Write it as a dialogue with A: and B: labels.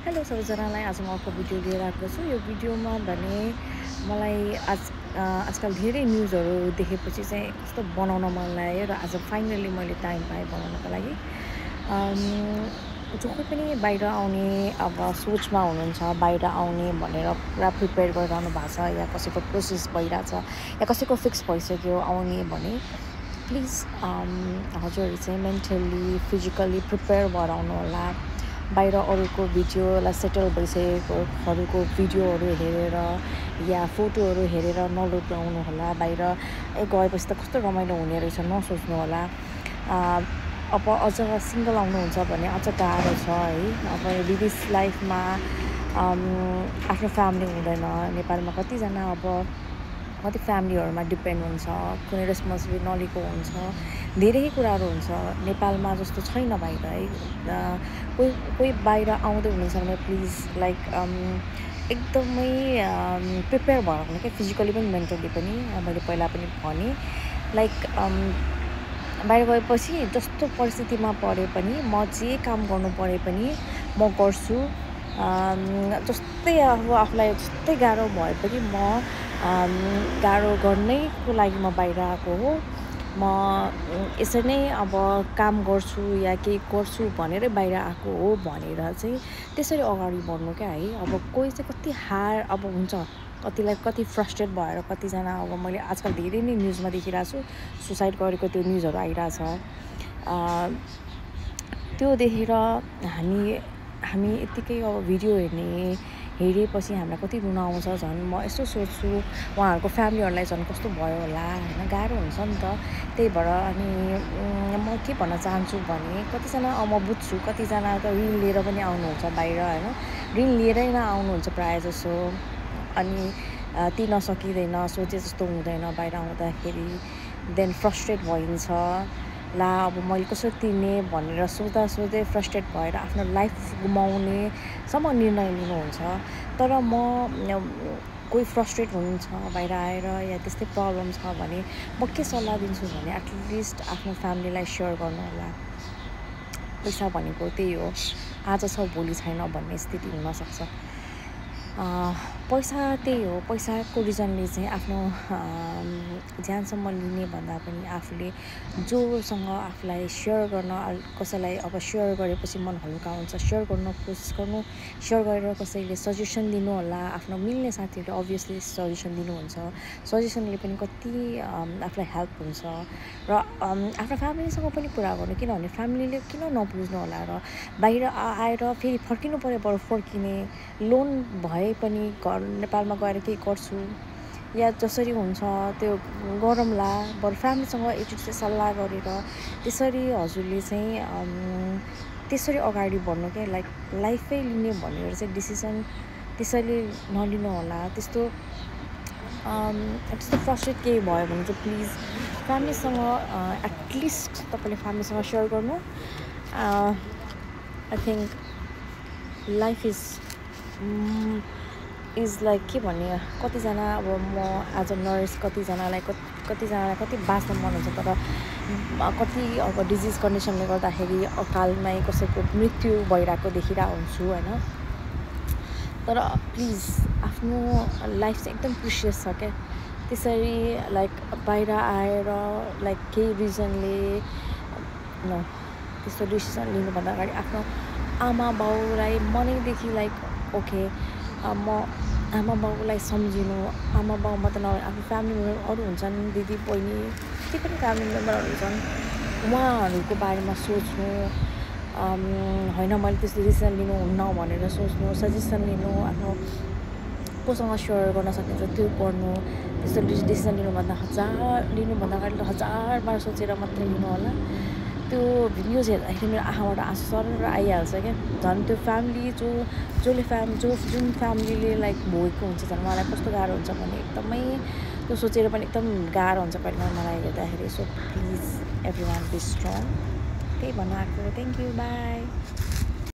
A: Hello सबैजनालाई आज म अर्को भिडियो लिएर आएको छु। यो भिडियोमा भने मलाई आजकल धेरै न्युजहरू देखेपछि चाहिँ कस्तो बनाउन मन लाग्यो र आज फाइनली मैले टाइम पाएँ बनाउनको लागि। जो कोही पनि बाहिर आउने अब सोचमा हुनुहुन्छ बाहिर आउने भनेर पुरा प्रिपेयर गरिरहनु भएको छ या कसैको प्रोसेस भइरहेछ या कसैको फिक्स भइसक्यो आउने भने प्लिज हजुरहरू चाहिँ मेन्टली फिजिकली प्रिपेयर भएर आउनु होला। बाहिर अरूको भिडियोलाई सेटल भइसकेकोहरूको भिडियोहरू हेरेर या फोटोहरू हेरेर नलुटाउनु होला। बाहिर गएपछि त कस्तो रमाइलो हुने रहेछ नसोच्नु होला। अब अझ सिङ्गल आउनुहुन्छ भने अझ गाह्रो छ है। अब विदेश लाइफमा आफ्नो फ्यामिली हुँदैन। नेपालमा कतिजना अब कति फ्यामिलीहरूमा डिपेन्ड हुन्छ, कुनै रेस्पोन्सिबिलिटी नलिएको हुन्छ, धेरै कुराहरू हुन्छ। नेपालमा जस्तो छैन बाहिर है। कोही बाहिर आउँदै हुनुहुन्छ भने प्लिज लाइक एकदमै प्रिपेयर भएर हुनु क्या, फिजिकली पनि मेन्टली पनि। मैले पहिला पनि भनेँ लाइक बाहिर गएपछि जस्तो परिस्थितिमा परे पनि म जे काम गर्नु परे पनि म गर्छु। जस्तै अब आफूलाई जस्तै गाह्रो भए पनि म गाह्रो गर्नैको लागि म बाहिर आएको हो। म यसरी नै अब काम गर्छु या केही गर्छु भनेरै बाहिर आएको हो भनेर चाहिँ त्यसरी अगाडि बढ्नु क्या है। अब कोही चाहिँ कति अब हुन्छ, कतिलाई कति फ्रस्ट्रेट भएर कतिजना अब मैले आजकल धेरै नै न्युजमा देखिरहेको छु, सुसाइड गरेको त्यो न्युजहरू आइरहेछ। त्यो देखेर हामी यत्तिकै अब भिडियो हेरेपछि हामीलाई कति रुन आउँछ। झन् म यसो सोच्छु उहाँहरूको फ्यामिलीहरूलाई झन् कस्तो भयो होला होइन, गाह्रो हुन्छ नि त। त्यही भएर अनि म के भन्न चाहन्छु भने कतिजना म बुझ्छु कतिजना त ऋण लिएर पनि आउनुहुन्छ बाहिर होइन, ऋण लिएरै नै आउनुहुन्छ प्रायः जसो। अनि तिर्न सकिँदैन, सोचे जस्तो हुँदैन बाहिर आउँदाखेरि, देन फ्रस्ट्रेट भइन्छ। ला अब मैले कसरी तिर्ने भनेर सोच्दै फ्रस्ट्रेट भएर आफ्नो लाइफ गुमाउनेसम्म निर्णय लिनुहुन्छ। तर म कोही फ्रस्ट्रेट हुनुहुन्छ बाहिर आएर या त्यस्तै प्रब्लम छ भने म के सल्लाह दिन्छु भने एटलिस्ट आफ्नो फ्यामिलीलाई सेयर गर्नु होला। पैसा भनेको त्यही हो, आज छ भोलि छैन भन्ने स्थिति हुनसक्छ। पैसा त्यही हो, पैसाको रिजनले चाहिँ आफ्नो ज्यानसम्म लिने भन्दा पनि आफूले जोसँग आफूलाई सेयर गर्न, कसैलाई अब सेयर गरेपछि मन हल्का हुन्छ, सेयर गर्न कोसिस गर्नु। सेयर गरेर कसैले सजेसन दिनु होला, आफ्नो मिल्ने साथीहरूले अभियसली सजेसन दिनुहुन्छ। सजेसनले पनि कति आफूलाई हेल्प हुन्छ। र आफ्नो फ्यामिलीसँग पनि कुरा गर्नु, किनभने फ्यामिलीले किन नबुझ्नु होला र बाहिर आएर फेरि फर्किनु पऱ्यो, बरु फर्किने लोन भए पनि नेपालमा गएर केही गर्छु या जसरी हुन्छ त्यो गरौँला, बरु फ्यामिलीसँग एकचोटि सल्लाह गरेर त्यसरी हजुरले चाहिँ त्यसरी अगाडि बढ्नु क्या। लाइक लाइफै लिने भनेर चाहिँ डिसिसन त्यसरी नलिनु होला। त्यस्तो फ्रस्ट्रेट केही भयो भने चाहिँ प्लिज फ्यामिलीसँग एटलिस्ट तपाईँले फ्यामिलीसँग सेयर गर्नु। I think life is like के भन्ने, कतिजना अब म एज अ नर्स कतिजनालाई कति बाँच्न मन हुन्छ, तर कति अब डिजिज कन्डिसनले गर्दाखेरि अकालमै कसैको मृत्यु भइरहेको देखिरहेको हुन्छु होइन। तर प्लिज आफ्नो लाइफ चाहिँ एकदम प्रिसियस छ क्या। त्यसरी लाइक बाहिर आएर लाइक केही रिजनले त्यस्तो डिसिसन लिनुभन्दा अगाडि आफ्नो आमा बाउलाई मनैदेखि लाइक ओके म आमा बाउलाई सम्झिनु। आमा बाउ मात्र नभए आफ्नो फ्यामिली मेम्बर अरू हुन्छन्, दिदी बहिनी जति पनि फ्यामिली मेम्बरहरू हुन्छन्, उहाँहरूको बारेमा सोच्नु। होइन मैले त्यस्तो डिसिसन लिनुहुन्न भनेर सोच्नु, सजेसन लिनु, आफ्नो कोसँग सेयर गर्न सकिन्छ त्यो गर्नु। त्यस्तो डिसिसन लिनुभन्दा अगाडि 1000 बार सोचेर मात्रै लिनु होला। त्यो न्युज हेर्दाखेरि मेरो आँखाबाट आँसु सरेर आइहाल्छ क्या। झन् त्यो फ्यामिली जुन फ्यामिलीले लाइक भोगेको हुन्छ, झन् उहाँलाई कस्तो गाह्रो हुन्छ भने एकदमै त्यो सोचेर पनि एकदम गाह्रो हुन्छ कहिले मलाई हेर्दाखेरि। So please everyone be strong, त्यही भन्न आएको। Thank you, by.